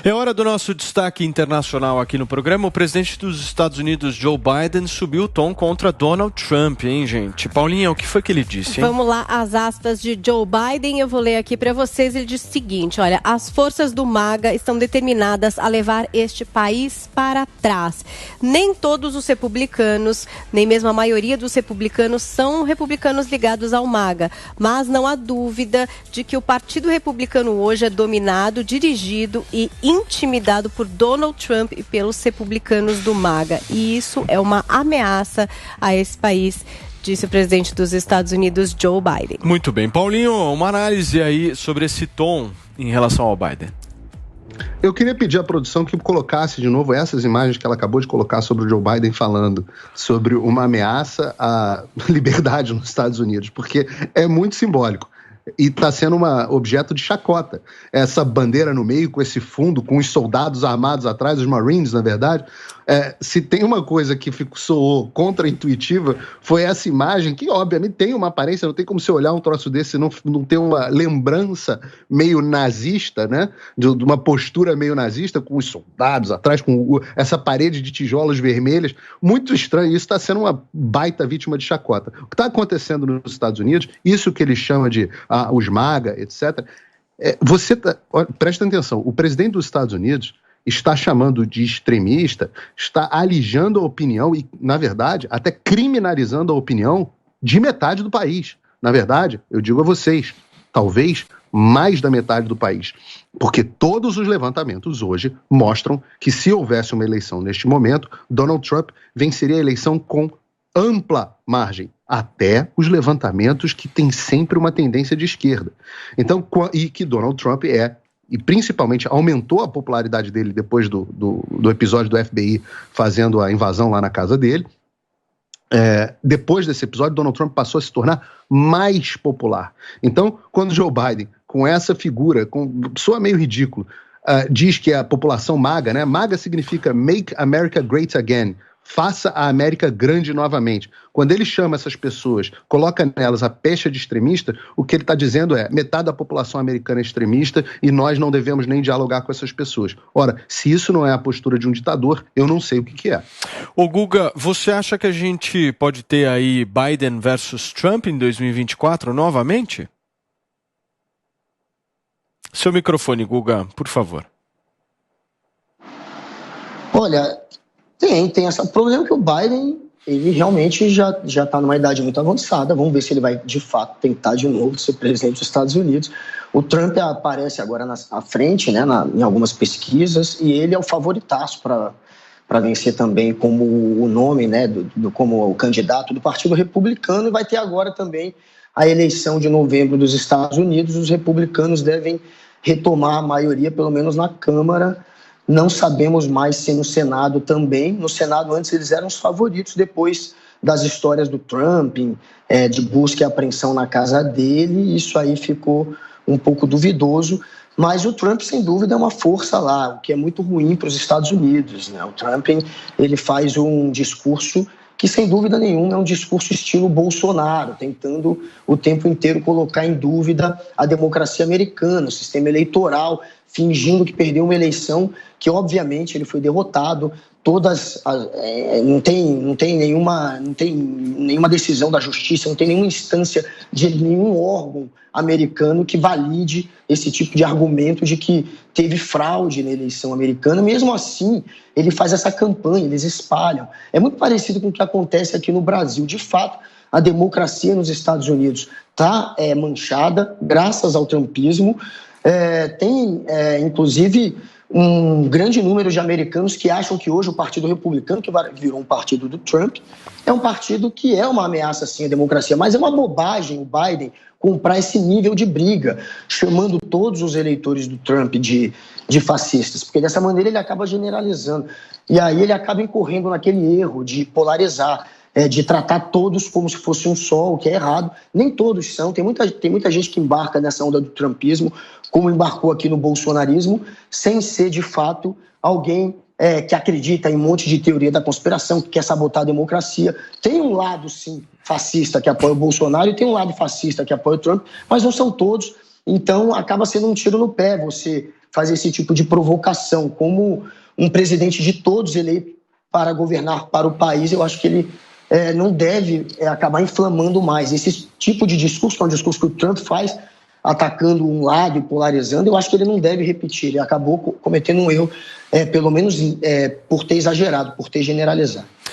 É hora do nosso destaque internacional aqui no programa. O presidente dos Estados Unidos, Joe Biden, subiu o tom contra Donald Trump, hein, gente? Paulinha, o que foi que ele disse, hein? Vamos lá, as aspas de Joe Biden, eu vou ler aqui para vocês. Ele disse o seguinte, olha, as forças do MAGA estão determinadas a levar este país para trás. Nem todos os republicanos, nem mesmo a maioria dos republicanos são republicanos ligados ao MAGA, mas não há dúvida de que o Partido Republicano hoje é dominado, dirigido e intimidado por Donald Trump e pelos republicanos do MAGA. E isso é uma ameaça a esse país, disse o presidente dos Estados Unidos, Joe Biden. Muito bem. Paulinho, uma análise aí sobre esse tom em relação ao Biden. Eu queria pedir à produção que colocasse de novo essas imagens que ela acabou de colocar sobre o Joe Biden falando sobre uma ameaça à liberdade nos Estados Unidos, porque é muito simbólico. E está sendo objeto de chacota. Essa bandeira no meio, com esse fundo, com os soldados armados atrás, os Marines, na verdade. Se tem uma coisa que soou contra-intuitiva, foi essa imagem, que obviamente tem uma aparência, não tem como você olhar um troço desse e não ter uma lembrança meio nazista, né? De uma postura meio nazista, com os soldados atrás, com essa parede de tijolos vermelhas. Muito estranho, isso está sendo uma baita vítima de chacota. O que está acontecendo nos Estados Unidos, isso que ele chama de os MAGA, etc. Presta atenção, o presidente dos Estados Unidos está chamando de extremista, está alijando a opinião e, na verdade, até criminalizando a opinião de metade do país. Na verdade, eu digo a vocês, talvez mais da metade do país. Porque todos os levantamentos hoje mostram que se houvesse uma eleição neste momento, Donald Trump venceria a eleição com ampla margem. Até os levantamentos que têm sempre uma tendência de esquerda. Então, e que Donald Trump e principalmente aumentou a popularidade dele depois do episódio do FBI fazendo a invasão lá na casa dele. Depois desse episódio, Donald Trump passou a se tornar mais popular. Então, quando Joe Biden, com essa figura, soa meio ridículo, diz que a população MAGA, né? MAGA significa Make America Great Again, faça a América grande novamente. Quando ele chama essas pessoas, coloca nelas a pecha de extremista, o que ele está dizendo é metade da população americana é extremista e nós não devemos nem dialogar com essas pessoas. Ora, se isso não é a postura de um ditador, eu não sei o que é. Ô Guga, você acha que a gente pode ter aí Biden versus Trump em 2024 novamente? Seu microfone, Guga, por favor. Olha, tem esse problema que o Biden, ele realmente já está numa idade muito avançada. Vamos ver se ele vai, de fato, tentar de novo ser presidente dos Estados Unidos. O Trump aparece agora à frente, né, em algumas pesquisas, e ele é o favoritaço para vencer também como o nome, né, como o candidato do Partido Republicano. E vai ter agora também a eleição de novembro dos Estados Unidos. Os republicanos devem retomar a maioria, pelo menos na Câmara. Não sabemos mais se no Senado também. No Senado, antes, eles eram os favoritos, depois das histórias do Trump, de busca e apreensão na casa dele. Isso aí ficou um pouco duvidoso. Mas o Trump, sem dúvida, é uma força lá, o que é muito ruim para os Estados Unidos, né? O Trump, ele faz um discurso que, sem dúvida nenhuma, é um discurso estilo Bolsonaro, tentando o tempo inteiro colocar em dúvida a democracia americana, o sistema eleitoral, fingindo que perdeu uma eleição que, obviamente, ele foi derrotado. Não tem nenhuma decisão da justiça, não tem nenhuma instância de nenhum órgão americano que valide esse tipo de argumento de que teve fraude na eleição americana. Mesmo assim, ele faz essa campanha, eles espalham. É muito parecido com o que acontece aqui no Brasil. De fato, a democracia nos Estados Unidos está manchada graças ao trumpismo. Inclusive, um grande número de americanos que acham que hoje o Partido Republicano, que virou um partido do Trump, é um partido que é uma ameaça, sim, à democracia. Mas é uma bobagem o Biden comprar esse nível de briga, chamando todos os eleitores do Trump de fascistas, porque dessa maneira ele acaba generalizando. E aí ele acaba incorrendo naquele erro de polarizar, de tratar todos como se fosse um só, o que é errado. Nem todos são. Tem muita gente que embarca nessa onda do trumpismo, como embarcou aqui no bolsonarismo, sem ser, de fato, alguém que acredita em um monte de teoria da conspiração, que quer sabotar a democracia. Tem um lado, sim, fascista que apoia o Bolsonaro e tem um lado fascista que apoia o Trump, mas não são todos. Então, acaba sendo um tiro no pé você fazer esse tipo de provocação. Como um presidente de todos eleito para governar para o país, eu acho que ele não deve acabar inflamando mais. Esse tipo de discurso, que é um discurso que o Trump faz, atacando um lado e polarizando, eu acho que ele não deve repetir. Ele acabou cometendo um erro, pelo menos por ter exagerado, por ter generalizado.